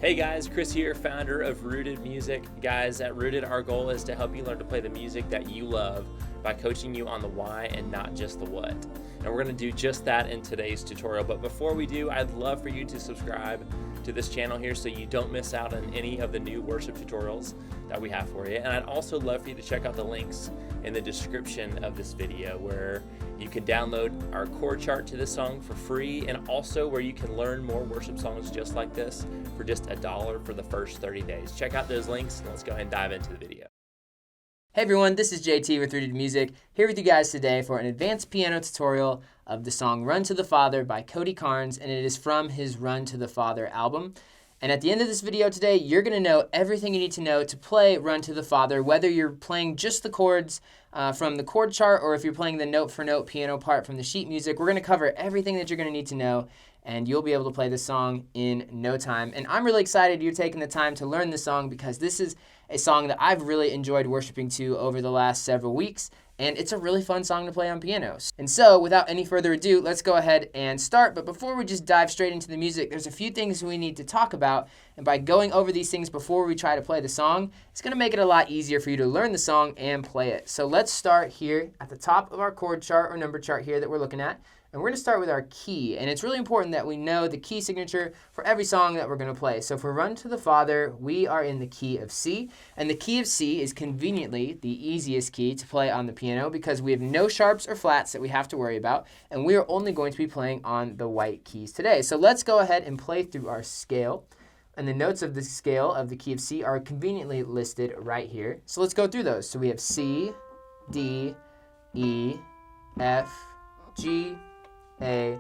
Hey guys, Chris here, founder of Rooted Music. Guys, at Rooted, our goal is to help you learn to play the music that you love by coaching you on the why and not just the what. And we're going to do just that in today's tutorial. But before we do, I'd love for you to subscribe to this channel here so you don't miss out on any of the new worship tutorials that we have for you. And I'd also love for you to check out the links in the description of this video where you can download our chord chart to this song for free, and also where you can learn more worship songs just like this for just $1 for the first 30 days. Check out those links and let's go ahead and dive into the video. Hey everyone, this is JT with Rooted Music, here with you guys today for an advanced piano tutorial of the song Run to the Father by Cody Carnes, and it is from his Run to the Father album. And at the end of this video today, you're going to know everything you need to know to play Run to the Father, whether you're playing just the chords from the chord chart or if you're playing the note-for-note piano part from the sheet music. We're going to cover everything that you're going to need to know, and you'll be able to play this song in no time. And I'm really excited you're taking the time to learn this song because this is a song that I've really enjoyed worshiping to over the last several weeks, and it's a really fun song to play on piano. And so, without any further ado, let's go ahead and start. But before we just dive straight into the music, there's a few things we need to talk about, and by going over these things before we try to play the song, it's going to make it a lot easier for you to learn the song and play it. So let's start here at the top of our chord chart or number chart here that we're looking at. And we're going to start with our key, and it's really important that we know the key signature for every song that we're going to play. So for Run to the Father, we are in the key of C, and the key of C is conveniently the easiest key to play on the piano because we have no sharps or flats that we have to worry about, and we are only going to be playing on the white keys today. So let's go ahead and play through our scale, and the notes of the scale of the key of C are conveniently listed right here. So let's go through those. So we have C, D, E, F, G, A,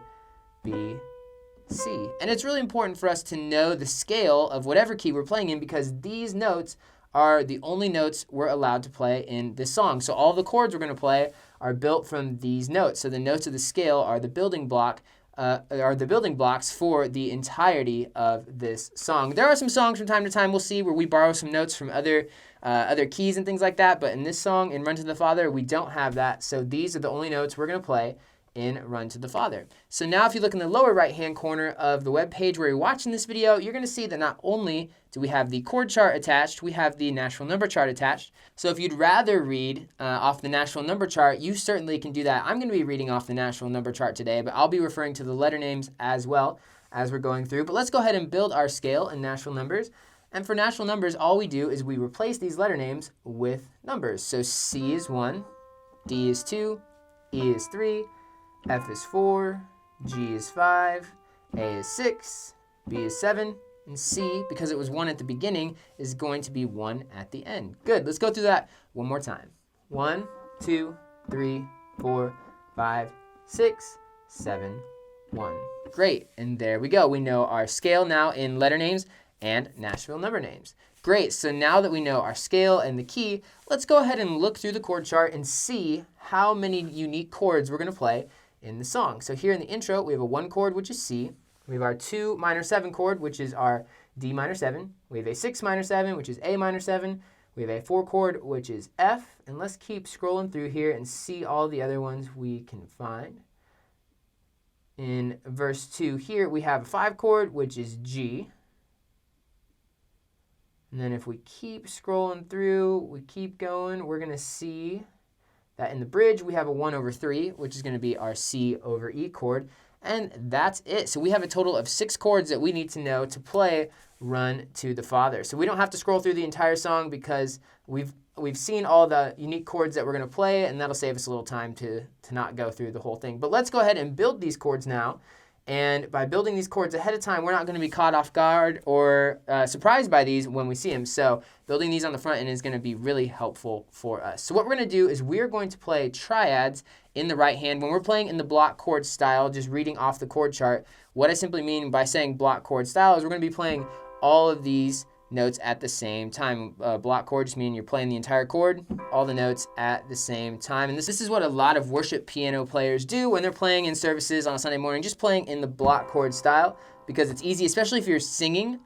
B, C. And it's really important for us to know the scale of whatever key we're playing in because these notes are the only notes we're allowed to play in this song. So all the chords we're going to play are built from these notes. So the notes of the scale are the building blocks for the entirety of this song. There are some songs from time to time we'll see where we borrow some notes from other keys and things like that, but in this song, in Run to the Father, we don't have that. So these are the only notes we're going to play in Run to the Father. So now if you look in the lower right-hand corner of the web page where you're watching this video, you're going to see that not only do we have the chord chart attached, we have the natural number chart attached. So if you'd rather read off the natural number chart, you certainly can do that. I'm going to be reading off the natural number chart today, but I'll be referring to the letter names as well as we're going through. But let's go ahead and build our scale in natural numbers. And for natural numbers, all we do is we replace these letter names with numbers. So C is 1, D is 2, E is 3, F is 4, G is 5, A is 6, B is 7, and C, because it was 1 at the beginning, is going to be 1 at the end. Good, let's go through that one more time. 1, 2, 3, 4, 5, 6, 7, 1. Great, and there we go. We know our scale now in letter names and natural number names. Great, so now that we know our scale and the key, let's go ahead and look through the chord chart and see how many unique chords we're going to play in the song. So here in the intro, we have a 1 chord, which is C. We have our 2 minor 7 chord, which is our D minor 7. We have a 6 minor 7, which is A minor 7. We have a 4 chord, which is F. And let's keep scrolling through here and see all the other ones we can find. In verse 2 here, we have a 5 chord, which is G. And then if we keep scrolling through, we keep going, we're going to see that in the bridge, we have a 1/3, which is going to be our C over E chord. And that's it. So we have a total of 6 chords that we need to know to play Run to the Father. So we don't have to scroll through the entire song because we've seen all the unique chords that we're going to play, and that'll save us a little time to not go through the whole thing. But let's go ahead and build these chords now. And by building these chords ahead of time, we're not going to be caught off guard or surprised by these when we see them. So building these on the front end is going to be really helpful for us. So what we're going to do is we're going to play triads in the right hand. When we're playing in the block chord style, just reading off the chord chart, what I simply mean by saying block chord style is we're going to be playing all of these notes at the same time. Block chord just means you're playing the entire chord, all the notes at the same time. And this is what a lot of worship piano players do when they're playing in services on a Sunday morning, just playing in the block chord style. because it's easy, especially if you're singing.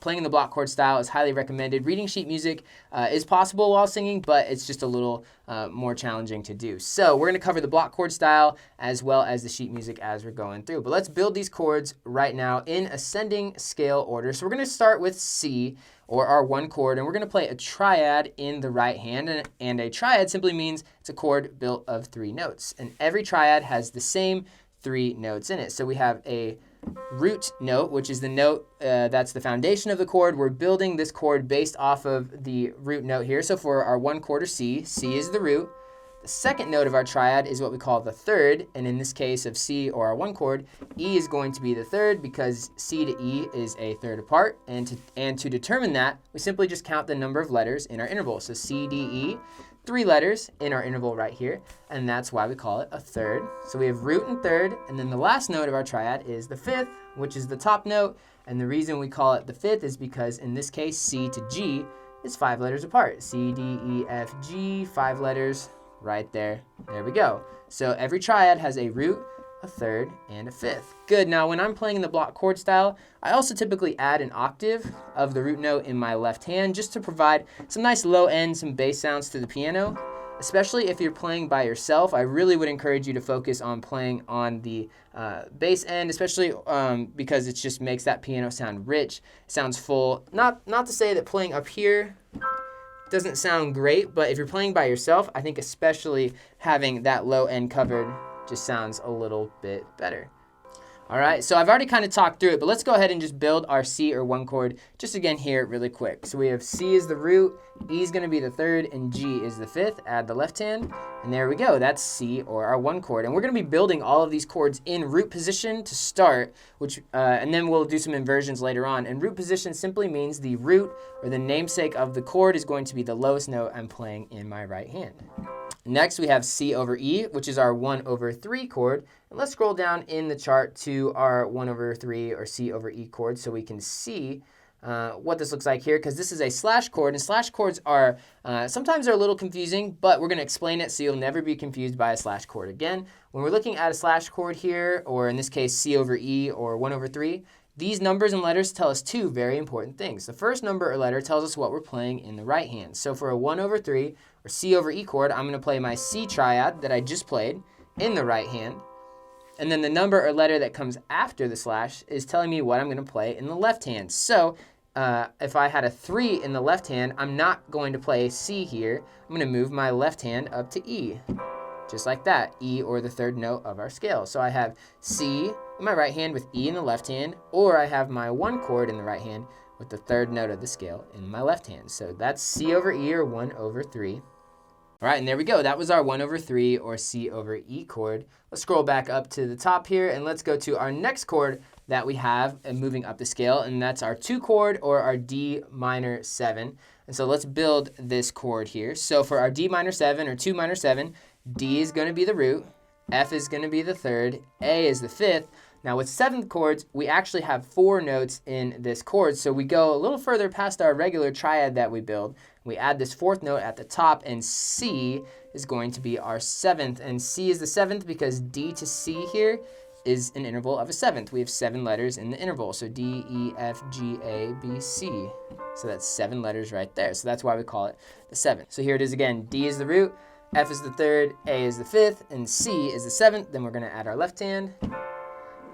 Playing in the block chord style is highly recommended. Reading sheet music is possible while singing, but it's just a little more challenging to do. So we're going to cover the block chord style as well as the sheet music as we're going through. But let's build these chords right now in ascending scale order. So we're going to start with C, or our one chord, and we're going to play a triad in the right hand. And a triad simply means it's a chord built of 3 notes. And every triad has the same 3 notes in it. So we have a root note, which is the note that's the foundation of the chord. We're building this chord based off of the root note here. So for our one chord, or C, C is the root. The second note of our triad is what we call the third, and in this case of C, or our one chord, E is going to be the third because C to E is a third apart, and to determine that, we simply just count the number of letters in our interval. So C, D, E, 3 letters in our interval right here, and that's why we call it a third. So we have root and third, and then the last note of our triad is the fifth, which is the top note, and the reason we call it the fifth is because in this case, C to G is 5 letters apart. C, D, E, F, G, 5 letters right there. There we go. So every triad has a root, a third, and a fifth. Good. Now when I'm playing in the block chord style, I also typically add an octave of the root note in my left hand just to provide some nice low end, some bass sounds to the piano. Especially if you're playing by yourself, I really would encourage you to focus on playing on the bass end, especially because it just makes that piano sound rich, sounds full. Not to say that playing up here doesn't sound great, but if you're playing by yourself, I think especially having that low end covered just sounds a little bit better. All right, so I've already kind of talked through it, but let's go ahead and just build our C or one chord just again here really quick. So we have C is the root, E is going to be the third, and G is the fifth. Add the left hand, and there we go. That's C, or our one chord. And we're going to be building all of these chords in root position to start, and then we'll do some inversions later on. And root position simply means the root, or the namesake of the chord, is going to be the lowest note I'm playing in my right hand. Next, we have C over E, which is our 1/3 chord. And let's scroll down in the chart to our 1/3 or C over E chord so we can see what this looks like here, because this is a slash chord, and slash chords are sometimes they're a little confusing, but we're going to explain it so you'll never be confused by a slash chord again. When we're looking at a slash chord here, or in this case C over E or 1/3, these numbers and letters tell us 2 very important things. The first number or letter tells us what we're playing in the right hand. So for a 1/3 or C over E chord, I'm going to play my C triad that I just played in the right hand. And then the number or letter that comes after the slash is telling me what I'm going to play in the left hand. So if I had a 3 in the left hand, I'm not going to play C here. I'm going to move my left hand up to E, just like that, E, or the third note of our scale. So I have C in my right hand with E in the left hand, or I have my one chord in the right hand with the third note of the scale in my left hand. So that's C over E, or 1/3. All right, and there we go. That was our 1/3 or C over E chord. Let's scroll back up to the top here, and let's go to our next chord that we have moving up the scale, and that's our 2 chord, or our D minor 7. And so let's build this chord here. So for our D minor 7 or 2 minor 7, D is going to be the root, F is going to be the third, A is the fifth. Now with 7th chords, we actually have 4 notes in this chord, so we go a little further past our regular triad that we build. We add this 4th note at the top, and C is going to be our 7th, and C is the 7th because D to C here is an interval of a 7th. We have 7 letters in the interval, so D, E, F, G, A, B, C. So that's 7 letters right there, so that's why we call it the 7th. So here it is again. D is the root, F is the third, A is the fifth, and C is the 7th. Then we're going to add our left hand,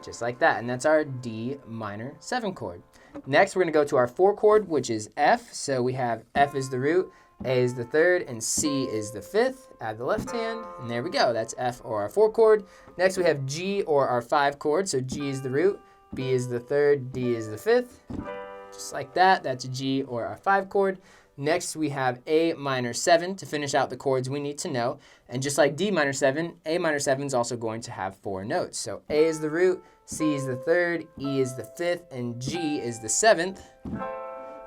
just like that, and that's our D minor 7 chord. Next, we're going to go to our 4 chord, which is F. So we have F is the root, A is the third, and C is the fifth. Add the left hand, and there we go. That's F, or our 4 chord. Next, we have G, or our 5 chord. So G is the root, B is the third, D is the fifth. Just like that. That's G, or our 5 chord. Next, we have A minor 7 to finish out the chords we need to know. And just like D minor 7, A minor 7 is also going to have 4 notes. So A is the root, C is the third, E is the fifth, and G is the 7th.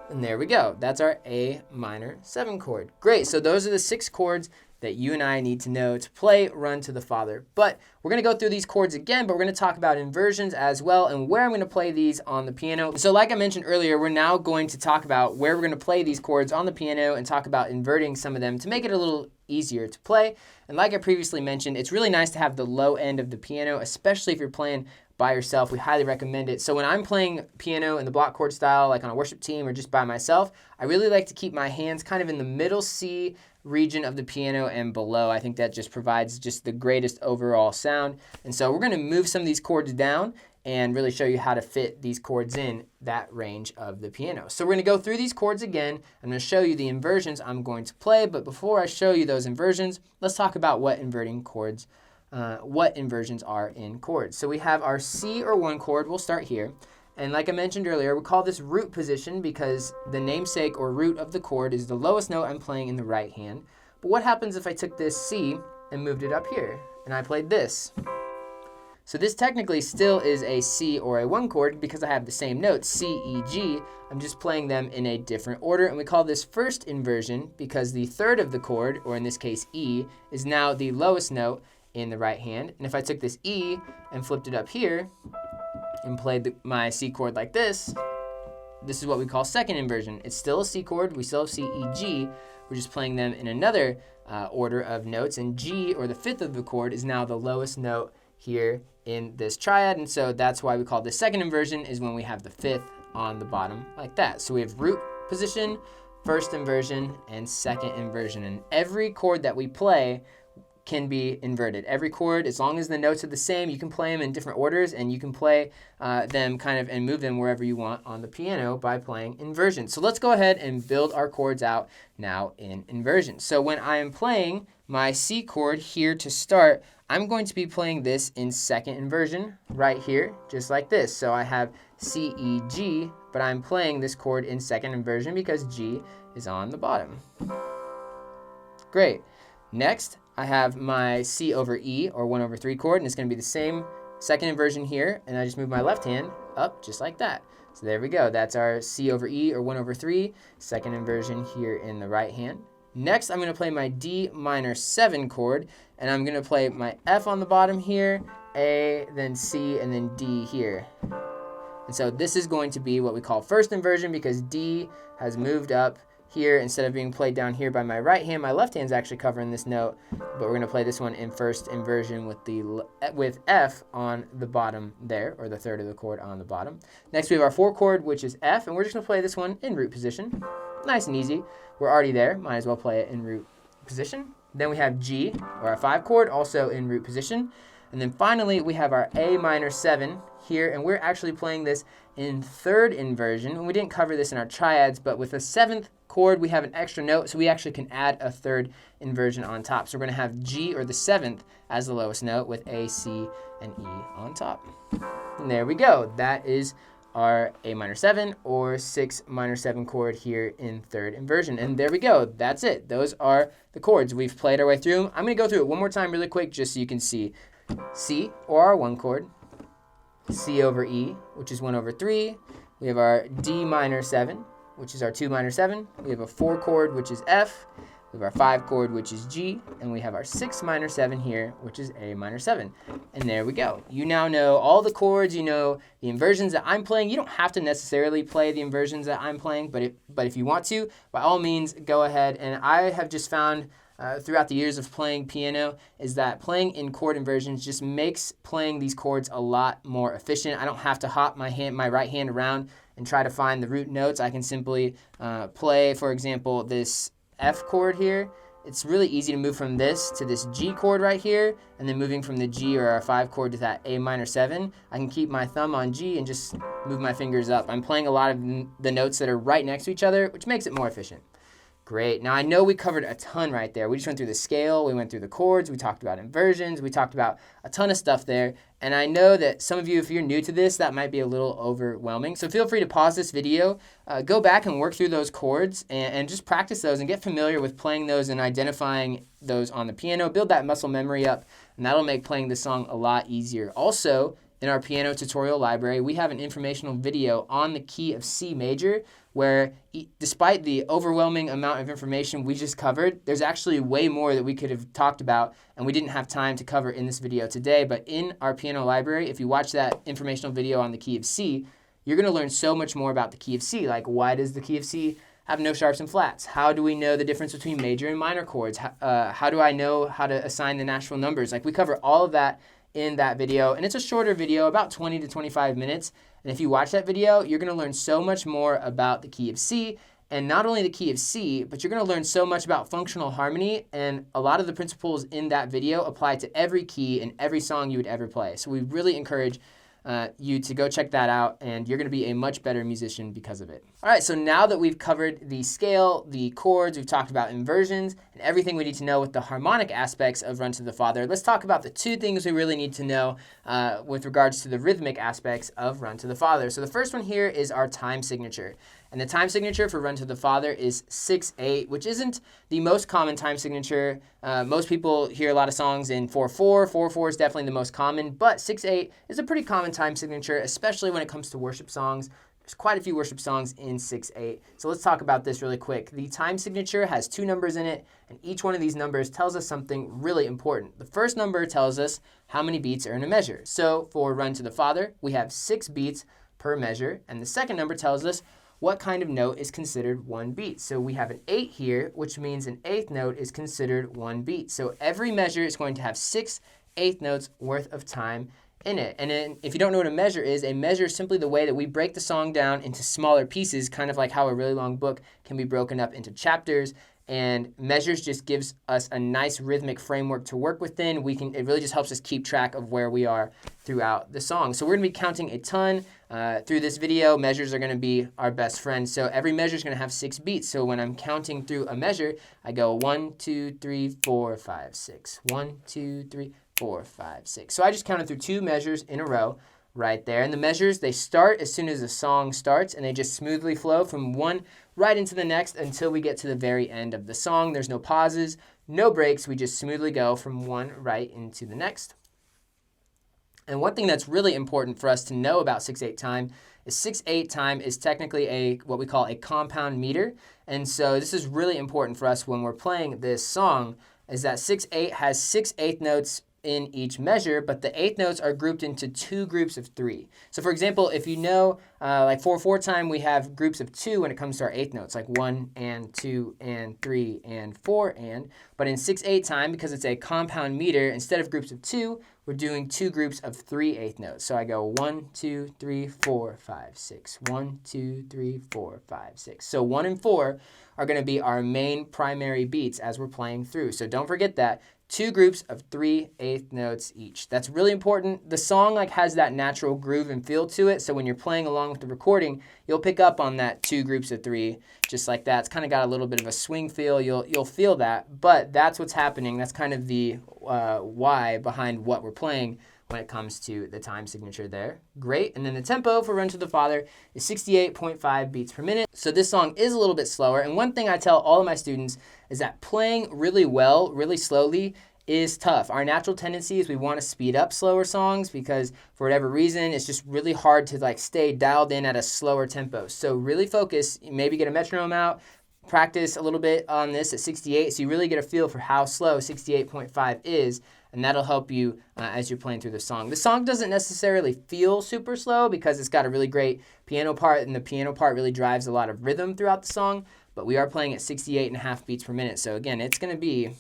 And there we go. That's our A minor 7 chord. Great. So those are the 6 chords that you and I need to know to play Run to the Father. But we're going to go through these chords again, but we're going to talk about inversions as well and where I'm going to play these on the piano. So like I mentioned earlier, we're now going to talk about where we're going to play these chords on the piano and talk about inverting some of them to make it a little easier to play. And like I previously mentioned, it's really nice to have the low end of the piano, especially if you're playing by yourself, we highly recommend it. So when I'm playing piano in the block chord style, like on a worship team or just by myself, I really like to keep my hands kind of in the middle C region of the piano and below. I think that just provides just the greatest overall sound. And so we're going to move some of these chords down and really show you how to fit these chords in that range of the piano. So we're going to go through these chords again. I'm going to show you the inversions I'm going to play, but before I show you those inversions, let's talk about what inversions are in chords. So we have our C or 1 chord. We'll start here. And like I mentioned earlier, we call this root position because the namesake or root of the chord is the lowest note I'm playing in the right hand. But what happens if I took this C and moved it up here and I played this? So this technically still is a C or a 1 chord because I have the same notes, C, E, G. I'm just playing them in a different order, and we call this first inversion because the third of the chord, or in this case E, is now the lowest note in the right hand. And if I took this E and flipped it up here and played my C chord like this is what we call second inversion. It's still a C chord. We still have C, E, G. We're just playing them in another order of notes, and G, or the fifth of the chord, is now the lowest note here in this triad, and so that's why we call this second inversion, is when we have the fifth on the bottom like that. So we have root position, first inversion, and second inversion, and every chord that we play can be inverted. Every chord, as long as the notes are the same, you can play them in different orders, and you can play them kind of and move them wherever you want on the piano by playing inversion. So let's go ahead and build our chords out now in inversion. So when I am playing my C chord here to start, I'm going to be playing this in second inversion right here, just like this. So I have C, E, G, but I'm playing this chord in second inversion because G is on the bottom. Great. Next, I have my C over E, or 1/3 chord, and it's going to be the same second inversion here, and I just move my left hand up just like that. So there we go. That's our C over E, or 1/3, second inversion here in the right hand. Next, I'm going to play my D minor 7 chord, and I'm going to play my F on the bottom here, A, then C, and then D here. And so this is going to be what we call first inversion because D has moved up here. Instead of being played down here by my right hand, my left hand's actually covering this note, but we're going to play this one in first inversion with F on the bottom there, or the third of the chord on the bottom. Next, we have our 4 chord, which is F, and we're just going to play this one in root position. Nice and easy. We're already there. Might as well play it in root position. Then we have G, or our 5 chord, also in root position. And then finally, we have our A minor 7 here, and we're actually playing this in third inversion. And we didn't cover this in our triads, but with a 7th chord, we have an extra note, so we actually can add a third inversion on top. So we're going to have G, or the 7th, as the lowest note with A, C, and E on top. And there we go. That is our A minor 7 or 6 minor 7 chord here in third inversion. And there we go. That's it. Those are the chords. We've played our way through them. I'm going to go through it one more time really quick just so you can see. C, or our 1 chord. C over E, which is 1/3. We have our D minor 7, which is our 2 minor 7. We have a 4 chord, which is F. We have our 5 chord, which is G, and we have our 6 minor 7 here, which is A minor 7. And there we go. You now know all the chords, you know the inversions that I'm playing. You don't have to necessarily play the inversions that I'm playing, but if you want to, by all means, go ahead. And I have just found throughout the years of playing piano is that playing in chord inversions just makes playing these chords a lot more efficient. I don't have to hop my right hand around and try to find the root notes. I can simply play, for example, this F chord here. It's really easy to move from this to this G chord right here, and then moving from the G or our 5 chord to that A minor 7, I can keep my thumb on G and just move my fingers up. I'm playing a lot of the notes that are right next to each other, which makes it more efficient. Great. Now I know we covered a ton right there. We just went through the scale, we went through the chords, we talked about inversions, we talked about a ton of stuff there. And I know that some of you, if you're new to this, that might be a little overwhelming. So feel free to pause this video, go back and work through those chords and just practice those and get familiar with playing those and identifying those on the piano. Build that muscle memory up, and that'll make playing the song a lot easier. Also, in our piano tutorial library, we have an informational video on the key of C major where despite the overwhelming amount of information we just covered, there's actually way more that we could have talked about and we didn't have time to cover in this video today. But in our piano library, if you watch that informational video on the key of C, you're going to learn so much more about the key of C. Like, why does the key of C have no sharps and flats? How do we know the difference between major and minor chords? How do I know how to assign the natural numbers? Like, we cover all of that in that video, and it's a shorter video, about 20 to 25 minutes. And if you watch that video, you're going to learn so much more about the key of C, and not only the key of C, but you're going to learn so much about functional harmony, and a lot of the principles in that video apply to every key in every song you would ever play. So we really encourage you to go check that out, and you're going to be a much better musician because of it. All right, so now that we've covered the scale, the chords, we've talked about inversions, and everything we need to know with the harmonic aspects of Run to the Father, let's talk about the two things we really need to know with regards to the rhythmic aspects of Run to the Father. So the first one here is our time signature. And the time signature for Run to the Father is 6/8, which isn't the most common time signature. Most people hear a lot of songs in 4/4. 4/4 is definitely the most common, but 6/8 is a pretty common time signature, especially when it comes to worship songs. There's quite a few worship songs in 6/8. So let's talk about this really quick. The time signature has two numbers in it, and each one of these numbers tells us something really important. The first number tells us how many beats are in a measure. So for Run to the Father, we have 6 beats per measure, and the second number tells us what kind of note is considered 1 beat. So we have an 8 here, which means an 8th note is considered 1 beat. So every measure is going to have 6 eighth notes worth of time in it. And then if you don't know what a measure is simply the way that we break the song down into smaller pieces, kind of like how a really long book can be broken up into chapters. And measures just gives us a nice rhythmic framework to work within. It really just helps us keep track of where we are throughout the song. So we're going to be counting a ton through this video. Measures are going to be our best friend. So every measure is going to have 6 beats. So when I'm counting through a measure, I go 1, 2, 3, 4, 5, 6. 1, 2, 3, 4, 5, 6. So I just counted through 2 measures in a row right there. And the measures, they start as soon as the song starts, and they just smoothly flow from one right into the next until we get to the very end of the song. There's no pauses, no breaks. We just smoothly go from one right into the next. And one thing that's really important for us to know about 6/8 time is 6/8 time is technically what we call a compound meter. And so this is really important for us when we're playing this song, is that 6/8 has 6 eighth notes in each measure, but the eighth notes are grouped into 2 groups of 3. So for example, if you know, like 4/4 time, we have groups of 2 when it comes to our eighth notes, like 1 and 2 and 3 and 4 and. But in 6/8 time, because it's a compound meter, instead of groups of 2, we're doing 2 groups of 3 eighth notes. So I go 1, 2, 3, 4, 5, 6. 1, 2, 3, 4, 5, 6. So 1 and 4 are going to be our main primary beats as we're playing through. So don't forget that. 2 groups of 3 eighth notes each. That's really important. The song has that natural groove and feel to it. So when you're playing along with the recording, you'll pick up on that 2 groups of 3, just like that. It's kind of got a little bit of a swing feel. You'll feel that, but that's what's happening. That's kind of the why behind what we're playing when it comes to the time signature there. Great. And then the tempo for Run to the Father is 68.5 beats per minute. So this song is a little bit slower. And one thing I tell all of my students is that playing really well, really slowly is tough. Our natural tendency is we want to speed up slower songs because for whatever reason, it's just really hard to stay dialed in at a slower tempo. So really focus, maybe get a metronome out, practice a little bit on this at 68 so you really get a feel for how slow 68.5 is, and that'll help you as you're playing through the song. The song doesn't necessarily feel super slow because it's got a really great piano part, and the piano part really drives a lot of rhythm throughout the song, but we are playing at 68.5 beats per minute. So again, it's going to be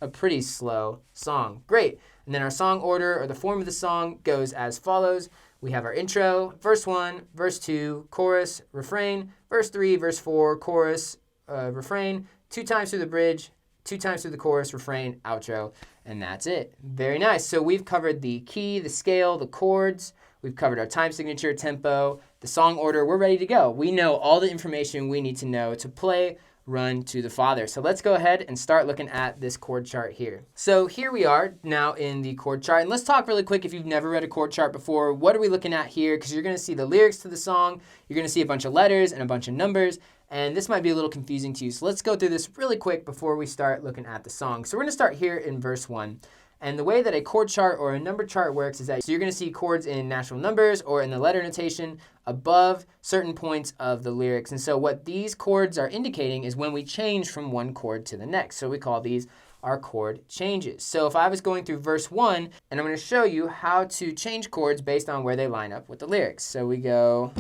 a pretty slow song. Great. And then our song order, or the form of the song, goes as follows. We have our intro, verse 1, verse 2, chorus, refrain, verse 3, verse 4, chorus, refrain, 2 times through the bridge, 2 times through the chorus, refrain, outro, and that's it. Very nice. So we've covered the key, the scale, the chords. We've covered our time signature, tempo, the song order. We're ready to go. We know all the information we need to know to play Run to the Father. So let's go ahead and start looking at this chord chart here. So here we are now in the chord chart. And let's talk really quick, if you've never read a chord chart before, what are we looking at here? Because you're going to see the lyrics to the song. You're going to see a bunch of letters and a bunch of numbers. And this might be a little confusing to you. So let's go through this really quick before we start looking at the song. So we're going to start here in verse 1. And the way that a chord chart or a number chart works is that so you're going to see chords in natural numbers or in the letter notation above certain points of the lyrics. And so what these chords are indicating is when we change from one chord to the next. So we call these our chord changes. So if I was going through verse 1, and I'm going to show you how to change chords based on where they line up with the lyrics. So we go,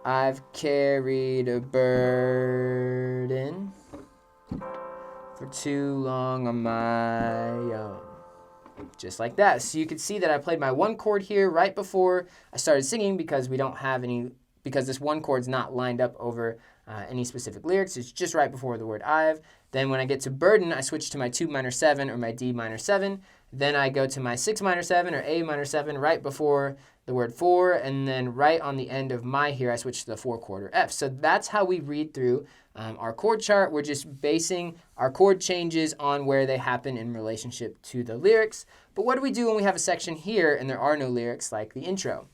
I've carried a burden for too long on my own. just like that. So you can see that I played my one chord here right before I started singing because this one chord's not lined up over any specific lyrics. It's just right before the word I've. Then when I get to burden, I switch to my 2 minor 7 or my D minor 7. Then I go to my 6 minor 7 or A minor 7 right before the word for, and then right on the end of my here, I switch to the 4 chord or F. So that's how we read through our chord chart. We're just basing our chord changes on where they happen in relationship to the lyrics. But what do we do when we have a section here and there are no lyrics, like the intro?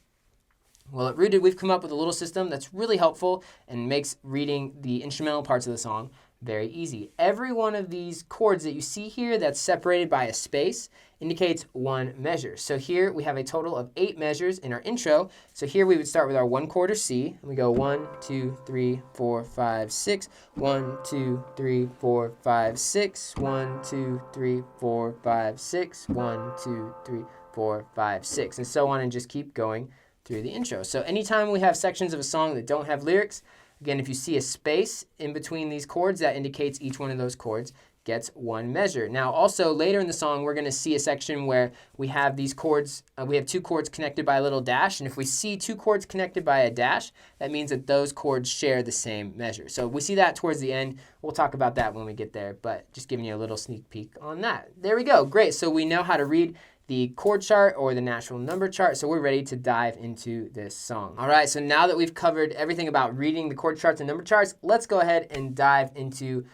Well, at Rooted, we've come up with a little system that's really helpful and makes reading the instrumental parts of the song very easy. Every one of these chords that you see here that's separated by a space indicates one measure. So here we have a total of 8 measures in our intro. So here we would start with our 1 chord or C, and we go 1, 2, 3, 4, 5, 6, 1, 2, 3, 4, 5, 6, 1, 2, 3, 4, 5, 6, 1, 2, 3, 4, 5, 6, and so on, and just keep going through the intro. So anytime we have sections of a song that don't have lyrics, again, if you see a space in between these chords, that indicates each one of those chords gets one measure. Now, also later in the song, we're going to see a section where we have these chords, we have 2 chords connected by a little dash, and if we see 2 chords connected by a dash, that means that those chords share the same measure. So we see that towards the end. We'll talk about that when we get there, but just giving you a little sneak peek on that. There we go. Great. So we know how to read the chord chart or the natural number chart, so we're ready to dive into this song. All right, so now that we've covered everything about reading the chord charts and number charts, let's go ahead and dive into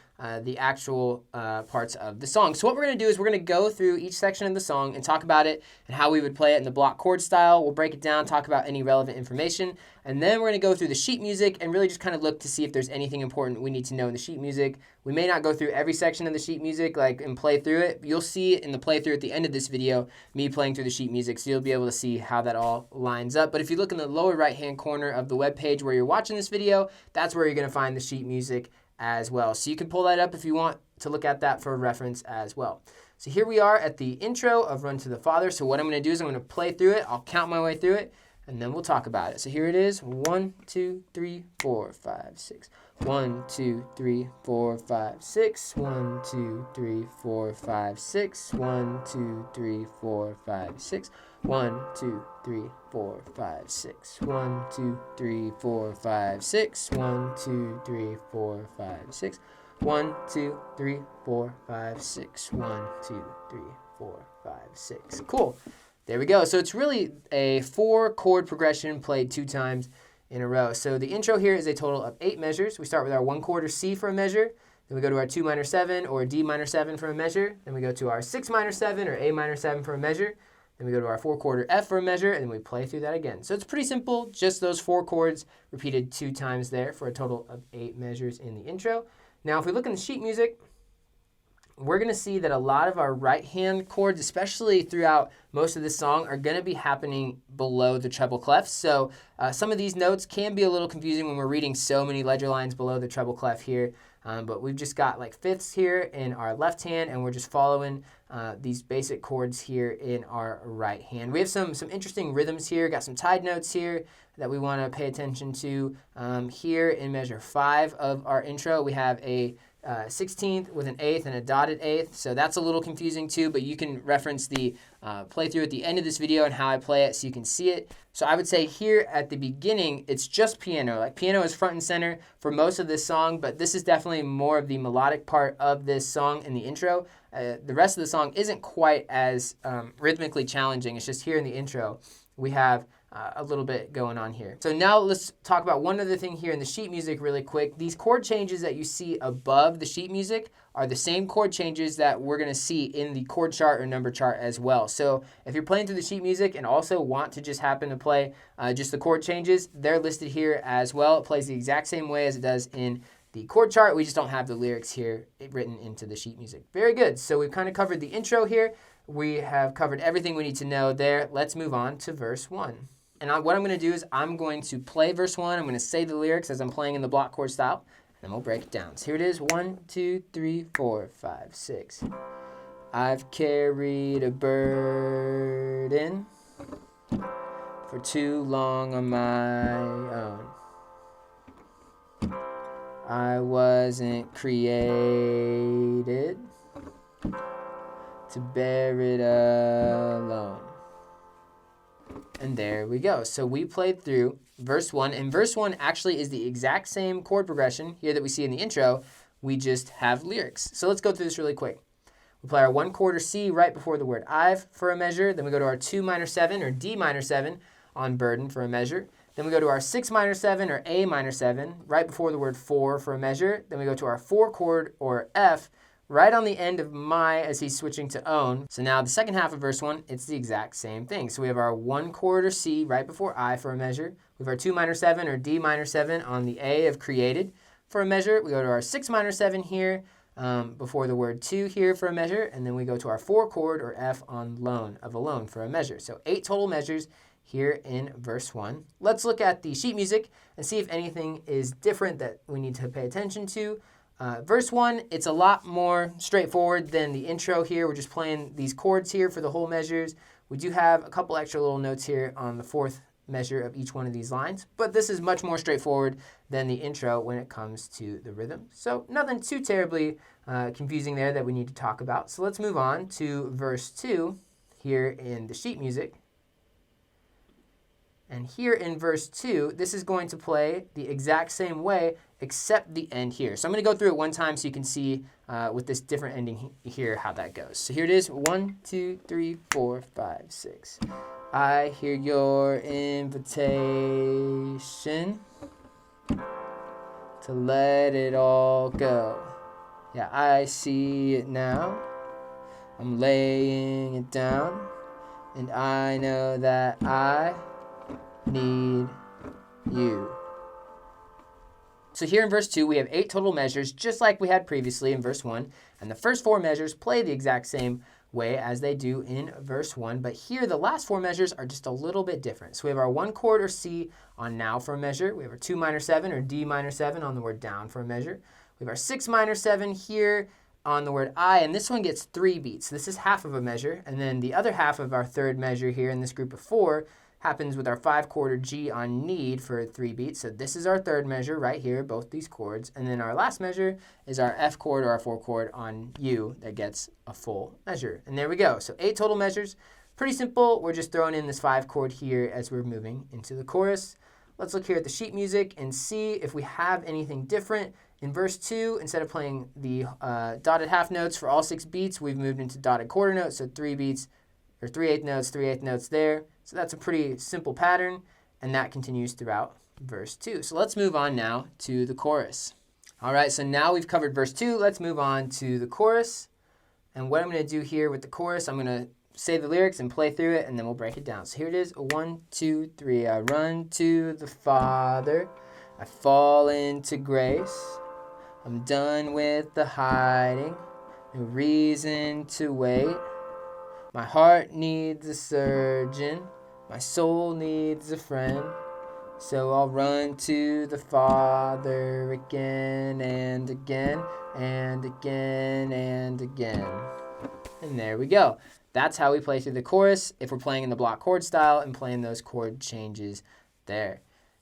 the actual parts of the song. So what we're going to do is we're going to go through each section of the song and talk about it and how we would play it in the block chord style. We'll break it down, talk about any relevant information, and then we're going to go through the sheet music and really just kind of look to see if there's anything important we need to know in the sheet music. We may not go through every section of the sheet music and play through it. You'll see in the playthrough at the end of this video me playing through the sheet music, so you'll be able to see how that all lines up. But if you look in the lower right hand corner of the web page where you're watching this video, that's where you're going to find the sheet music as well. So you can pull that up if you want to look at that for reference as well. So here we are at the intro of Run to the Father. So what I'm going to do is I'm going to play through it. I'll count my way through it, and then we'll talk about it. So here it is. 1, 2, 3, 4, 5, 6. 1, 2, 3, 4, 5, 6. 1, 2, 3, 4, 5, 6. 1, 2, 3, 4, 5, 6. 1, 2, 3, 4, 5, 6. 1, 2, 3, 4, 5, 6. 1, 2, 3, 4, 5, 6. 1, 2, 3, 4, 5, 6. 1, 2, 3, 4, 5, 6. Cool. There we go. So it's really a 4 chord progression played 2 times in a row. So the intro here is a total of 8 measures. We start with our 1 chord or C for a measure. Then we go to our 2 minor 7 or D minor 7 for a measure. Then we go to our 6 minor 7 or A minor 7 for a measure. Then we go to our 4 chord or F for a measure, and then we play through that again. So it's pretty simple, just those 4 chords repeated 2 times there for a total of 8 measures in the intro. Now, if we look in the sheet music, we're going to see that a lot of our right-hand chords, especially throughout most of this song, are going to be happening below the treble clef. So some of these notes can be a little confusing when we're reading so many ledger lines below the treble clef here. But we've just got like fifths here in our left hand, and we're just following these basic chords here in our right hand. We have some interesting rhythms here, got some tied notes here that we want to pay attention to. Here in measure 5 of our intro, we have a 16th with an 8th and a dotted 8th, so that's a little confusing too, but you can reference the playthrough at the end of this video and how I play it so you can see it. So I would say here at the beginning, it's just piano. Like piano is front and center for most of this song, but this is definitely more of the melodic part of this song in the intro. The rest of the song isn't quite as rhythmically challenging. It's just here in the intro we have a little bit going on here. So now let's talk about one other thing here in the sheet music really quick. These chord changes that you see above the sheet music are the same chord changes that we're going to see in the chord chart or number chart as well. So if you're playing through the sheet music and also want to just happen to play just the chord changes, they're listed here as well. It plays the exact same way as it does in the chord chart. We just don't have the lyrics here written into the sheet music. Very good. So we've kind of covered the intro here. We have covered everything we need to know there. Let's move on to verse 1. And what I'm going to do is I'm going to play verse 1. I'm going to say the lyrics as I'm playing in the block chord style, and then we'll break it down. So here it is. 1, 2, 3, 4, 5, 6. I've carried a burden for too long on my own. I wasn't created to bear it alone. And there we go. So we played through verse 1, and verse 1 actually is the exact same chord progression here that we see in the intro. We just have lyrics. So let's go through this really quick. We play our 1 chord or C right before the word I've for a measure. Then we go to our 2 minor 7 or D minor 7 on burden for a measure. Then we go to our 6 minor 7 or A minor 7 right before the word for a measure. Then we go to our 4 chord or F right on the end of my as he's switching to own. So now the second half of verse 1, it's the exact same thing. So we have our 1 chord or C right before I for a measure. We have our 2 minor 7 or D minor 7 on the A of created for a measure. We go to our 6 minor 7 here before the word to here for a measure. And then we go to our 4 chord or F on loan of alone for a measure. So 8 total measures here in verse 1. Let's look at the sheet music and see if anything is different that we need to pay attention to. Verse 1, it's a lot more straightforward than the intro here. We're just playing these chords here for the whole measures. We do have a couple extra little notes here on the 4th measure of each one of these lines, but this is much more straightforward than the intro when it comes to the rhythm. So nothing too terribly confusing there that we need to talk about. So let's move on to verse 2 here in the sheet music. And here in verse 2, this is going to play the exact same way except the end here. So I'm going to go through it one time so you can see with this different ending here how that goes. So here it is. 1, 2, 3, 4, 5, 6. I hear your invitation to let it all go. Yeah, I see it now. I'm laying it down. And I know that I need you. So here in verse 2, we have 8 total measures, just like we had previously in verse 1. And the first 4 measures play the exact same way as they do in verse 1. But here, the last 4 measures are just a little bit different. So we have our 1 chord or C on now for a measure. We have our 2 minor 7 or D minor 7 on the word down for a measure. We have our 6 minor 7 here on the word I, and this one gets 3 beats. This is half of a measure. And then the other half of our third measure here in this group of 4 happens with our 5 chord or G on need for 3 beats. So this is our third measure right here, both these chords. And then our last measure is our F chord or our 4 chord on U that gets a full measure. And there we go. So 8 total measures. Pretty simple. We're just throwing in this 5 chord here as we're moving into the chorus. Let's look here at the sheet music and see if we have anything different. In verse 2, instead of playing the dotted half notes for all 6 beats, we've moved into dotted quarter notes, so 3 beats, or 3/8 notes, 3/8 notes there. So that's a pretty simple pattern, and that continues throughout verse 2. So let's move on now to the chorus. All right, so now we've covered verse 2. Let's move on to the chorus. And what I'm going to do here with the chorus, I'm going to say the lyrics and play through it, and then we'll break it down. So here it is. 1, 2, 3. I run to the Father. I fall into grace. I'm done with the hiding. No reason to wait. My heart needs a surgeon. My soul needs a friend. So I'll run to the Father again and again and again and again. And there we go. That's how we play through the chorus if we're playing in the block chord style and playing those chord changes there.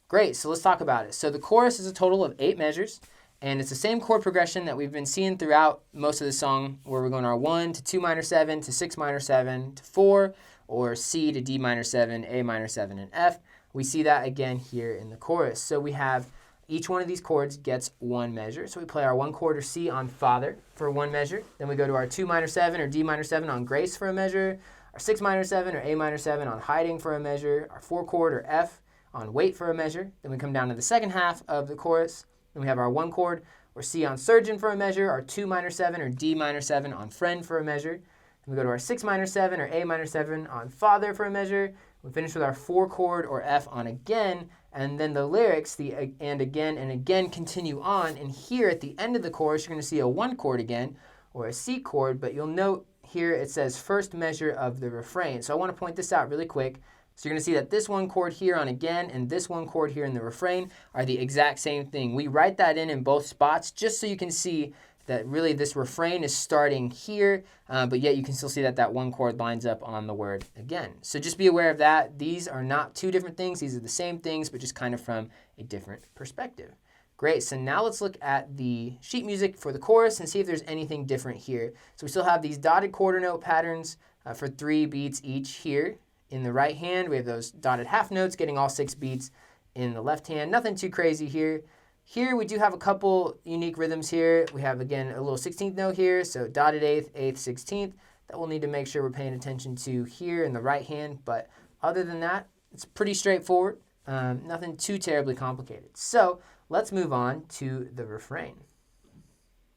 Great, so let's talk about it. So the chorus is a total of 8 measures, and it's the same chord progression that we've been seeing throughout most of the song, where we're going our 1 to 2 minor 7 to 6 minor 7 to 4, or C to D minor 7, A minor 7, and F. We see that again here in the chorus. So we have each one of these chords gets 1 measure. So we play our 1 chord or C on Father for 1 measure. Then we go to our 2 minor 7 or D minor 7 on Grace for a measure. Our 6 minor 7 or A minor 7 on Hiding for a measure. Our 4 chord or F on Wait for a measure. Then we come down to the second half of the chorus. Then we have our 1 chord or C on Surgeon for a measure. Our 2 minor 7 or D minor 7 on Friend for a measure. Then we go to our 6 minor 7 or A minor 7 on Father for a measure. We finish with our 4 chord or F on Again, and then the lyrics, the and again continue on. And here at the end of the chorus, you're going to see a 1 chord again, or a C chord, but you'll note here it says first measure of the refrain. So I want to point this out really quick. So you're going to see that this 1 chord here on Again and this 1 chord here in the refrain are the exact same thing. We write that in both spots just so you can see that really this refrain is starting here, but yet you can still see that that 1 chord lines up on the word again. So just be aware of that. These are not 2 different things. These are the same things, but just kind of from a different perspective. Great, so now let's look at the sheet music for the chorus and see if there's anything different here. So we still have these dotted quarter note patterns for 3 beats each here. In the right hand, we have those dotted half notes getting all 6 beats in the left hand. Nothing too crazy here. Here we do have a couple unique rhythms here. We have, again, a little 16th note here, so dotted 8th, 8th, 16th. That we'll need to make sure we're paying attention to here in the right hand, but other than that, it's pretty straightforward. Nothing too terribly complicated. So let's move on to the refrain.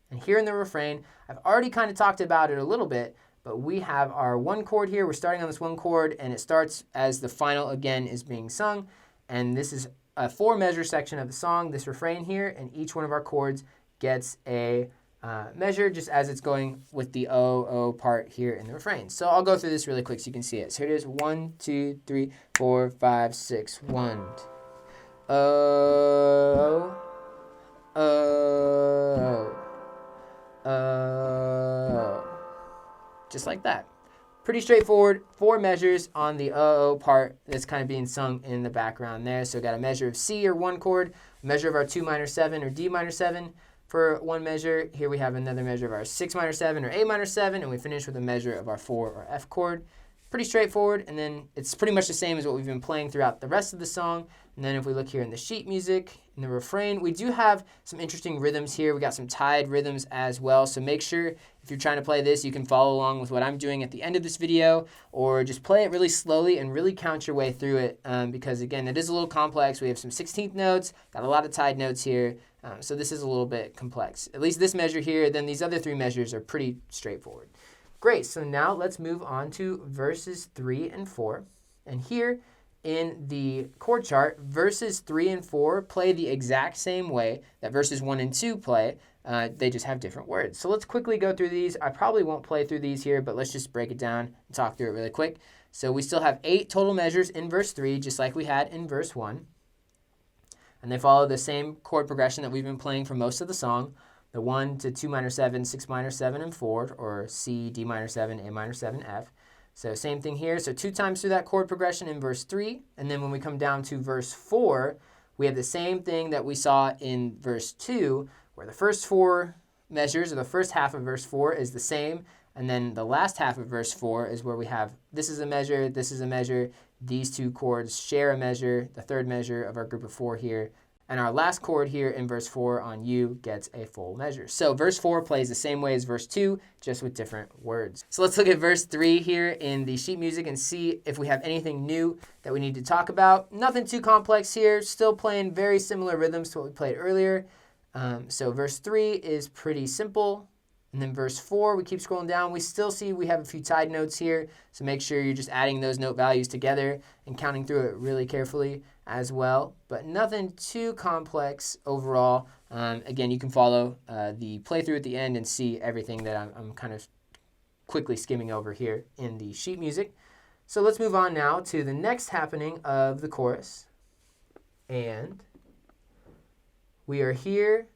And here in the refrain, I've already kind of talked about it a little bit, but we have our 1 chord here. We're starting on this 1 chord, and it starts as the final again is being sung. And this is a 4-measure section of the song, this refrain here, and each one of our chords gets a measure just as it's going with the O part here in the refrain. So I'll go through this really quick so you can see it. So here it is, 1, 2, 3, 4, 5, 6, 1. O, O, O. Just like that. Pretty straightforward, 4 measures on the O part that's kind of being sung in the background there. So we got a measure of C or 1 chord, a measure of our 2 minor 7 or D minor 7 for 1 measure. Here we have another measure of our 6 minor 7 or A minor 7, and we finish with a measure of our 4 or F chord. Pretty straightforward, and then it's pretty much the same as what we've been playing throughout the rest of the song. And then if we look here in the sheet music, in the refrain, we do have some interesting rhythms here. We got some tied rhythms as well, so make sure if you're trying to play this, you can follow along with what I'm doing at the end of this video, or just play it really slowly and really count your way through it, because again, it is a little complex. We have some 16th notes, got a lot of tied notes here, so this is a little bit complex. At least this measure here, then these other 3 measures are pretty straightforward. Great, so now let's move on to verses 3 and 4. And here in the chord chart, verses 3 and 4 play the exact same way that verses 1 and 2 play. They just have different words. So let's quickly go through these. I probably won't play through these here, but let's just break it down and talk through it really quick. So we still have 8 total measures in verse 3, just like we had in verse 1. And they follow the same chord progression that we've been playing for most of the song. The 1 to 2 minor 7, 6 minor 7, and 4, or C, D minor 7, A minor 7, F. So same thing here. So 2 times through that chord progression in verse 3. And then when we come down to verse 4, we have the same thing that we saw in verse 2, where the first 4 measures, or the first half of verse 4 is the same. And then the last half of verse 4 is where we have this is a measure, this is a measure. These 2 chords share a measure, the 3rd measure of our group of 4 here. And our last chord here in verse 4 on U gets a full measure. So verse 4 plays the same way as verse 2, just with different words. So let's look at verse 3 here in the sheet music and see if we have anything new that we need to talk about. Nothing too complex here, still playing very similar rhythms to what we played earlier. So verse 3 is pretty simple. And then verse 4, we keep scrolling down. We still see we have a few tied notes here. So make sure you're just adding those note values together and counting through it really carefully as well. But nothing too complex overall. Again, you can follow the playthrough at the end and see everything that I'm kind of quickly skimming over here in the sheet music. So let's move on now to the next happening of the chorus. And we are here.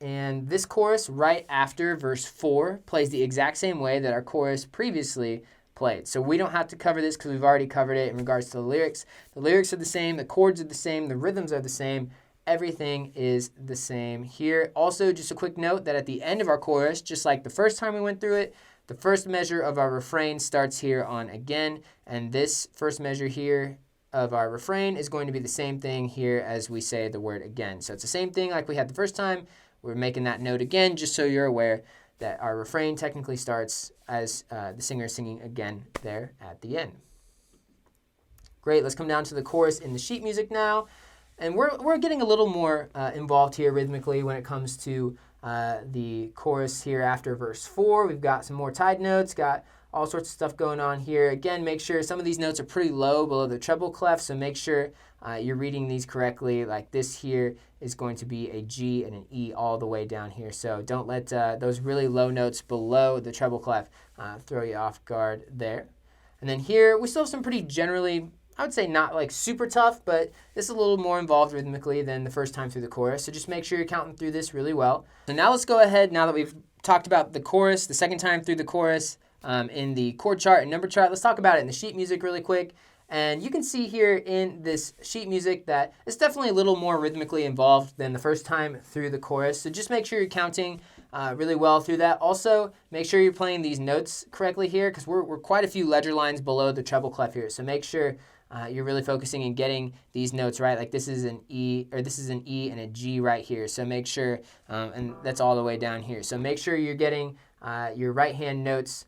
And this chorus right after verse 4 plays the exact same way that our chorus previously played. So we don't have to cover this because we've already covered it in regards to the lyrics. The lyrics are the same, the chords are the same, the rhythms are the same. Everything is the same here. Also, just a quick note that at the end of our chorus, just like the first time we went through it, the first measure of our refrain starts here on again. And this first measure here of our refrain is going to be the same thing here as we say the word again. So it's the same thing like we had the first time. We're making that note again just so you're aware that our refrain technically starts as the singer is singing again there at the end. Great, let's come down to the chorus in the sheet music now. And we're getting a little more involved here rhythmically when it comes to the chorus here after verse 4. We've got some more tied notes, got all sorts of stuff going on here. Again, make sure some of these notes are pretty low below the treble clef, so make sure you're reading these correctly. Like this here is going to be a G and an E all the way down here. So don't let those really low notes below the treble clef throw you off guard there. And then here, we still have some pretty generally, I would say not like super tough, but this is a little more involved rhythmically than the first time through the chorus. So just make sure you're counting through this really well. So now let's go ahead, now that we've talked about the chorus, the second time through the chorus, in the chord chart and number chart, let's talk about it in the sheet music really quick. And you can see here in this sheet music that it's definitely a little more rhythmically involved than the first time through the chorus. So just make sure you're counting really well through that. Also, make sure you're playing these notes correctly here because we're quite a few ledger lines below the treble clef here. So make sure you're really focusing and getting these notes right. Like this is an E, or this is an E and a G right here. So make sure, and that's all the way down here. So make sure you're getting your right hand notes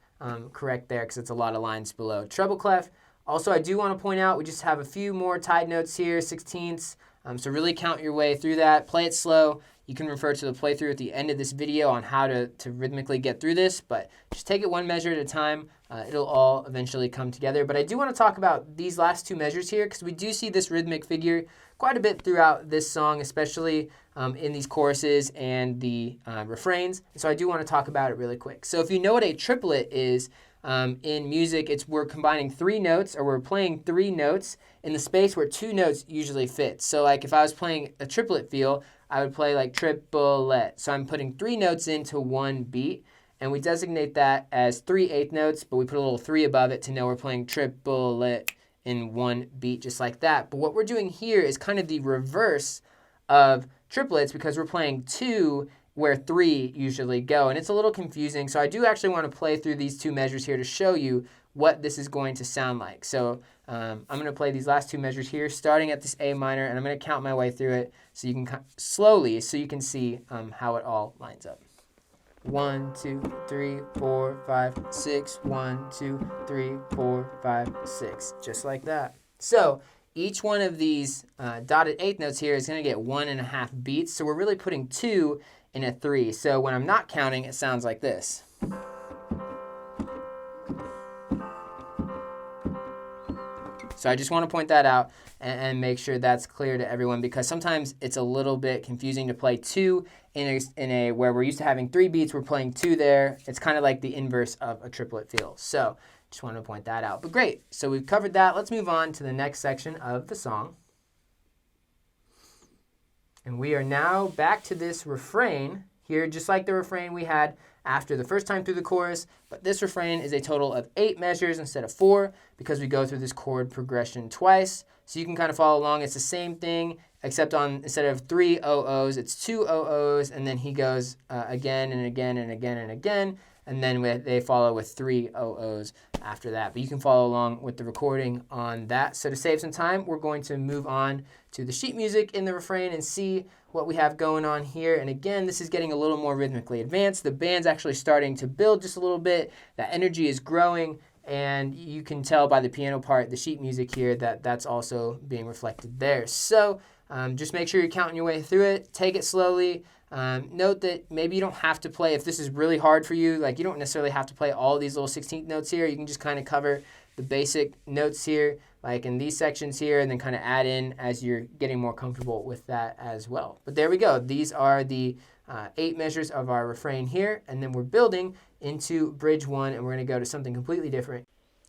correct there because it's a lot of lines below treble clef. Also, I do want to point out we just have a few more tied notes here, 16ths. So really count your way through that. Play it slow. You can refer to the playthrough at the end of this video on how to rhythmically get through this, but just take it one measure at a time. It'll all eventually come together. But I do want to talk about these last two measures here because we do see this rhythmic figure quite a bit throughout this song, especially in these choruses and the refrains. So I do want to talk about it really quick. So if you know what a triplet is, in music, we're combining three notes, or we're playing three notes in the space where two notes usually fit. So like if I was playing a triplet feel, I would play like triplet. So I'm putting three notes into one beat, and we designate that as 3/8 notes, but we put a little 3 above it to know we're playing triplet in one beat just like that. But what we're doing here is kind of the reverse of triplets because we're playing 2 where 3 usually go, and it's a little confusing. So I do actually want to play through these two measures here to show you what this is going to sound like. So I'm going to play these last two measures here, starting at this A minor, and I'm going to count my way through it so you can slowly, so you can see how it all lines up. 1, 2, 3, 4, 5, 6. 1, 2, 3, 4, 5, 6. Just like that. So each one of these dotted eighth notes here is going to get 1.5 beats. So we're really putting 2 in a 3. So when I'm not counting, it sounds like this. So I just want to point that out and make sure that's clear to everyone, because sometimes it's a little bit confusing to play 2 in a where we're used to having 3 beats, we're playing 2 there. It's kind of like the inverse of a triplet feel. So just want to point that out. But great, so we've covered that. Let's move on to the next section of the song. And we are now back to this refrain here, just like the refrain we had after the first time through the chorus. But this refrain is a total of 8 measures instead of 4 because we go through this chord progression twice. So you can kind of follow along. It's the same thing, except instead of 3 oh-ohs, it's 2 oh-ohs, and then he goes again and again and again and again. And then they follow with 3 oh-ohs after that. But you can follow along with the recording on that. So to save some time, we're going to move on to the sheet music in the refrain and see what we have going on here. And again, this is getting a little more rhythmically advanced. The band's actually starting to build just a little bit. That energy is growing, and you can tell by the piano part, the sheet music here, that that's also being reflected there. So just make sure you're counting your way through it. Take it slowly. Note that maybe you don't have to play, if this is really hard for you, like you don't necessarily have to play all these little 16th notes here. You can just kind of cover the basic notes here, like in these sections here, and then kind of add in as you're getting more comfortable with that as well. But there we go. These are the 8 measures of our refrain here, and then we're building into bridge 1, and we're going to go to something completely different.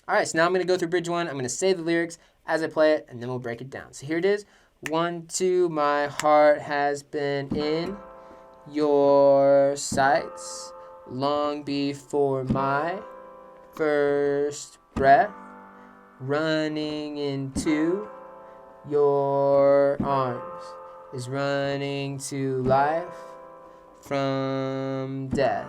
All right, so now I'm going to go through bridge 1. I'm going to say the lyrics as I play it, and then we'll break it down. So here it is. 1, 2, my heart has been in your sights long before my first breath, running into your arms is running to life from death.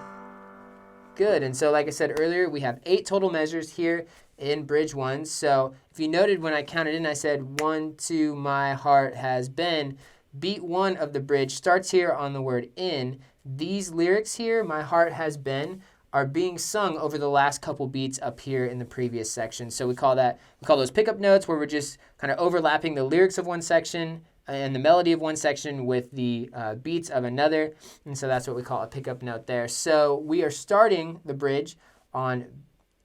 Good. And so like I said earlier, we have 8 total measures here in bridge 1. So if you noted when I counted in, I said 1, 2, my heart has been. Beat 1 of the bridge starts here on the word in. These lyrics here, my heart has been, are being sung over the last couple beats up here in the previous section. So we call those pickup notes, where we're just kind of overlapping the lyrics of one section and the melody of one section with the beats of another. And so that's what we call a pickup note there. So we are starting the bridge on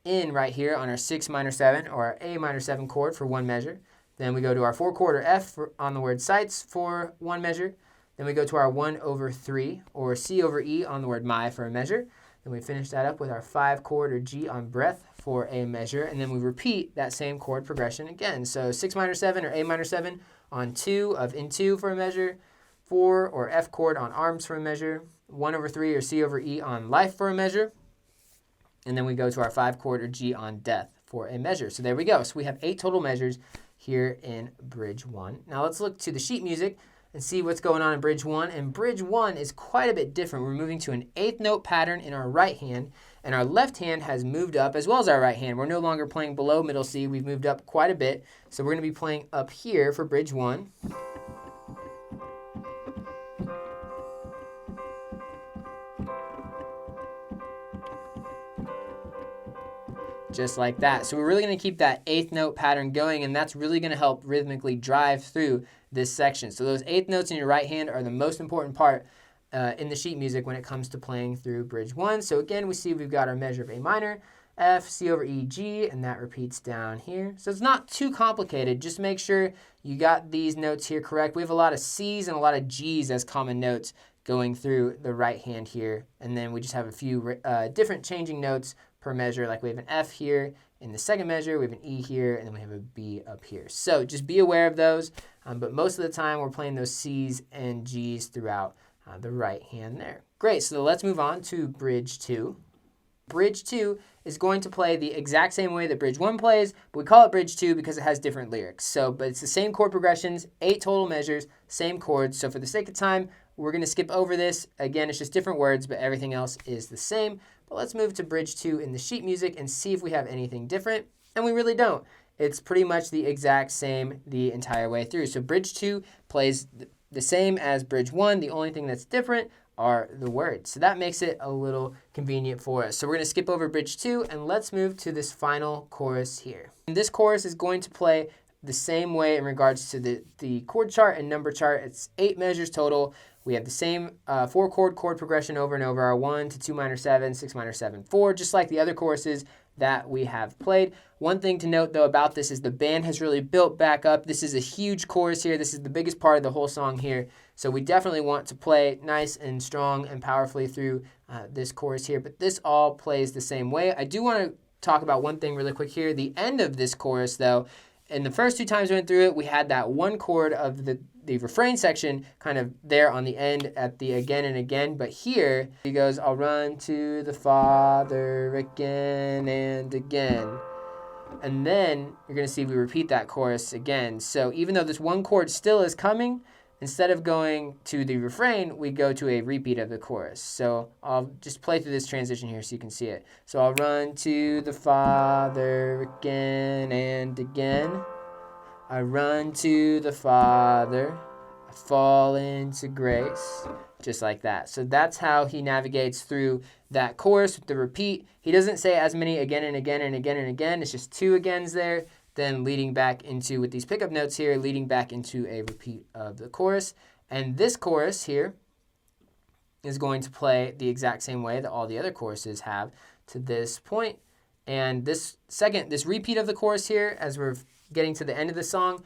in right here on our 6 minor 7 or our A minor 7 chord for 1 measure. Then we go to our 4 chord or F on the word sights for 1 measure. Then we go to our 1/3 or C over E on the word my for a measure. Then we finish that up with our 5 chord or G on breath for a measure. And then we repeat that same chord progression again. So 6 minor 7 or A minor 7 on 2 of into for a measure. 4 or F chord on arms for a measure. 1/3 or C over E on life for a measure. And then we go to our 5 chord or G on death for a measure. So there we go. So we have 8 total measures here in Bridge 1. Now let's look to the sheet music and see what's going on in Bridge 1. And Bridge 1 is quite a bit different. We're moving to an 8th note pattern in our right hand, and our left hand has moved up as well as our right hand. We're no longer playing below middle C. We've moved up quite a bit. So we're going to be playing up here for Bridge 1. Just like that. So we're really going to keep that 8th note pattern going, and that's really going to help rhythmically drive through this section. So those 8th notes in your right hand are the most important part in the sheet music when it comes to playing through Bridge 1. So again, we see we've got our measure of A minor, F, C over E, G, and that repeats down here. So it's not too complicated. Just make sure you got these notes here correct. We have a lot of C's and a lot of G's as common notes going through the right hand here. And then we just have a few different changing notes per measure. Like we have an F here in the second measure, we have an E here, and then we have a B up here. So just be aware of those. But most of the time we're playing those C's and G's throughout the right hand there. Great, so let's move on to Bridge 2. Bridge 2 is going to play the exact same way that Bridge 1 plays, but we call it Bridge 2 because it has different lyrics. But it's the same chord progressions, 8 total measures, same chords. So for the sake of time, we're going to skip over this. Again, it's just different words, but everything else is the same. But let's move to Bridge 2 in the sheet music and see if we have anything different. And we really don't. It's pretty much the exact same the entire way through. So Bridge 2 plays the same as Bridge 1. The only thing that's different are the words. So that makes it a little convenient for us. So we're going to skip over Bridge 2 and let's move to this final chorus here. And this chorus is going to play the same way in regards to the chord chart and number chart. It's 8 measures total. We have the same 4-chord chord progression over and over, our 1 to 2 minor 7, 6 minor 7, 4, just like the other choruses that we have played. One thing to note, though, about this is the band has really built back up. This is a huge chorus here. This is the biggest part of the whole song here. So we definitely want to play nice and strong and powerfully through this chorus here. But this all plays the same way. I do want to talk about one thing really quick here. The end of this chorus, though, in the first 2 times we went through it, we had that one chord of the refrain section kind of there on the end at the again and again. But here he goes, I'll run to the Father again and again. And then you're going to see we repeat that chorus again. So even though this one chord still is coming, instead of going to the refrain, we go to a repeat of the chorus. So I'll just play through this transition here so you can see it. So I'll run to the Father again and again. I run to the Father, I fall into grace, just like that. So that's how he navigates through that chorus with the repeat. He doesn't say as many again and again and again and again. It's just 2 agains there, then leading back into, with these pickup notes here, leading back into a repeat of the chorus. And this chorus here is going to play the exact same way that all the other choruses have to this point. And this repeat of the chorus here, as we're getting to the end of the song,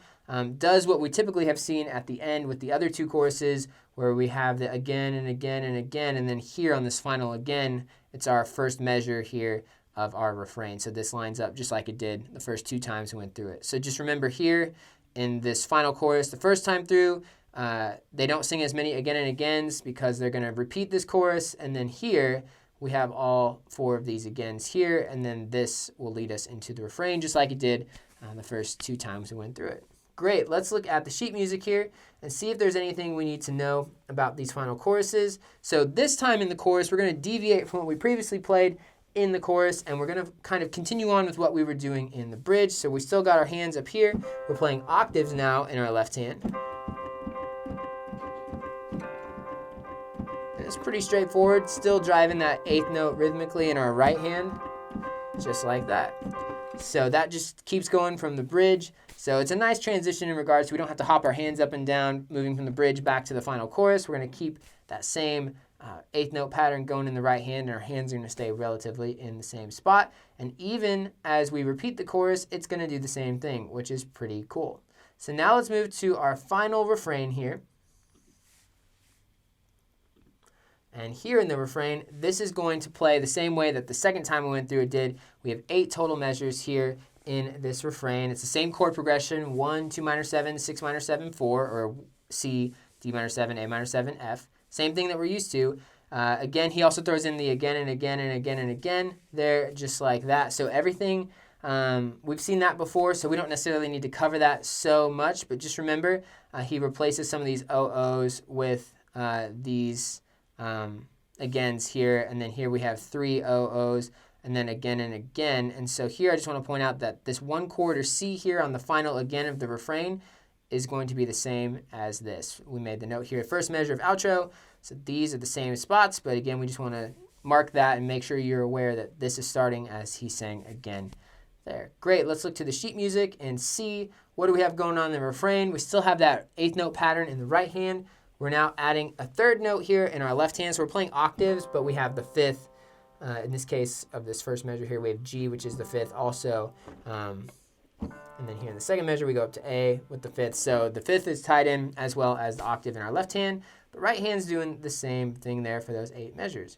does what we typically have seen at the end with the other 2 choruses, where we have the again and again and again, and then here on this final again, it's our first measure here of our refrain. So this lines up just like it did the first 2 times we went through it. So just remember here in this final chorus, the first time through, they don't sing as many again and agains because they're going to repeat this chorus, and then here we have all 4 of these agains here, and then this will lead us into the refrain just like it did the first 2 times we went through it. Great, let's look at the sheet music here and see if there's anything we need to know about these final choruses. So this time in the chorus, we're going to deviate from what we previously played in the chorus, and we're going to kind of continue on with what we were doing in the bridge. So we still got our hands up here. We're playing octaves now in our left hand. And it's pretty straightforward, still driving that 8th note rhythmically in our right hand, just like that. So that just keeps going from the bridge. So it's a nice transition in regards to we don't have to hop our hands up and down, moving from the bridge back to the final chorus. We're going to keep that same 8th note pattern going in the right hand, and our hands are going to stay relatively in the same spot. And even as we repeat the chorus, it's going to do the same thing, which is pretty cool. So now let's move to our final refrain here. And here in the refrain, this is going to play the same way that the second time we went through it did. We have 8 total measures here in this refrain. It's the same chord progression, 1, 2 minor 7, 6 minor 7, 4, or C, D minor 7, A minor 7, F. Same thing that we're used to. Again, he also throws in the again and again and again and again there, just like that. So everything We've seen that before, so we don't necessarily need to cover that so much, but just remember, he replaces some of these OOs with these agains here, and then here we have 3 OOs, and then again and again. And so here I just want to point out that this 1 chord or C here on the final again of the refrain is going to be the same as this. We made the note here, first measure of outro, so these are the same spots, but again, we just want to mark that and make sure you're aware that this is starting as he sang again there. Great, let's look to the sheet music and see what do we have going on in the refrain. We still have that 8th note pattern in the right hand. We're now adding a 3rd note here in our left hand, so we're playing octaves, but we have the 5th. In this case of this first measure here, we have G, which is the 5th also. And then here in the second measure, we go up to A with the 5th. So the 5th is tied in as well as the octave in our left hand, but right hand's doing the same thing there for those 8 measures.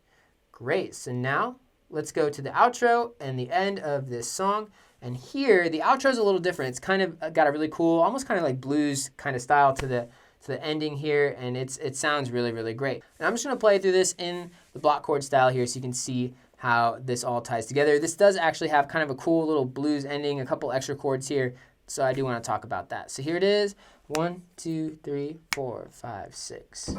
Great, so now let's go to the outro and the end of this song. And here, the outro is a little different. It's kind of got a really cool, almost kind of like blues kind of style to the ending here, and it sounds really, really great. And I'm just going to play through this in the block chord style here so you can see how this all ties together. This does actually have kind of a cool little blues ending, a couple extra chords here, so I do want to talk about that. So here it is, 1, 2, 3, 4, 5, 6.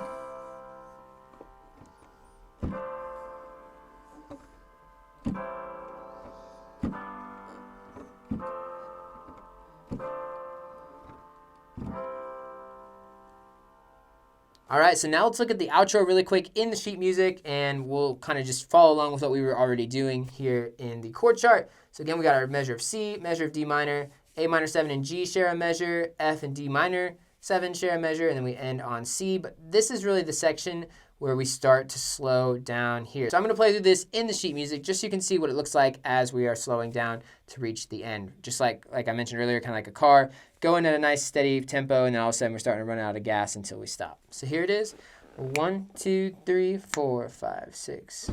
All right, so now let's look at the outro really quick in the sheet music, and we'll kind of just follow along with what we were already doing here in the chord chart. So again, we got our measure of C, measure of D minor, A minor 7 and G share a measure, F and D minor 7 share a measure, and then we end on C. But this is really the section where we start to slow down here. So I'm going to play through this in the sheet music just so you can see what it looks like as we are slowing down to reach the end. Just like I mentioned earlier, kind of like a car, going at a nice steady tempo, and then all of a sudden we're starting to run out of gas until we stop. So here it is, 1, 2, 3, 4, 5, 6.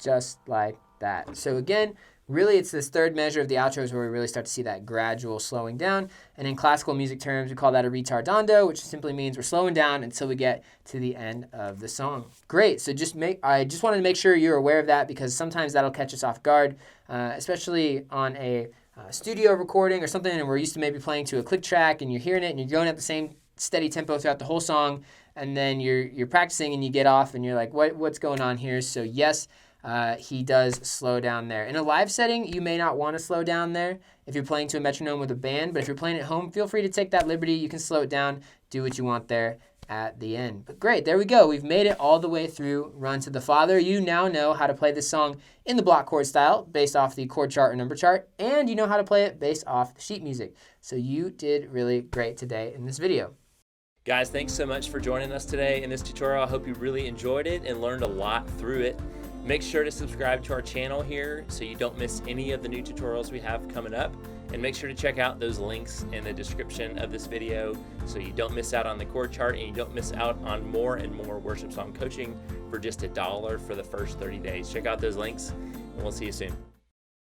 Just like that. So again, really it's this 3rd measure of the outros where we really start to see that gradual slowing down. And in classical music terms, we call that a retardando, which simply means we're slowing down until we get to the end of the song. Great. So I just wanted to make sure you're aware of that, because sometimes that'll catch us off guard, especially on a studio recording or something, and we're used to maybe playing to a click track and you're hearing it and you're going at the same steady tempo throughout the whole song, and then you're practicing and you get off and you're like, what's going on here? So yes, he does slow down there. In a live setting, you may not want to slow down there if you're playing to a metronome with a band, but if you're playing at home, feel free to take that liberty. You can slow it down, do what you want there at the end. But great, there we go. We've made it all the way through Run to the Father. You now know how to play this song in the block chord style based off the chord chart or number chart, and you know how to play it based off the sheet music. So you did really great today in this video. Guys, thanks so much for joining us today in this tutorial. I hope you really enjoyed it and learned a lot through it. Make sure to subscribe to our channel here so you don't miss any of the new tutorials we have coming up. And make sure to check out those links in the description of this video so you don't miss out on the chord chart and you don't miss out on more and more worship song coaching for just $1 for the first 30 days. Check out those links and we'll see you soon.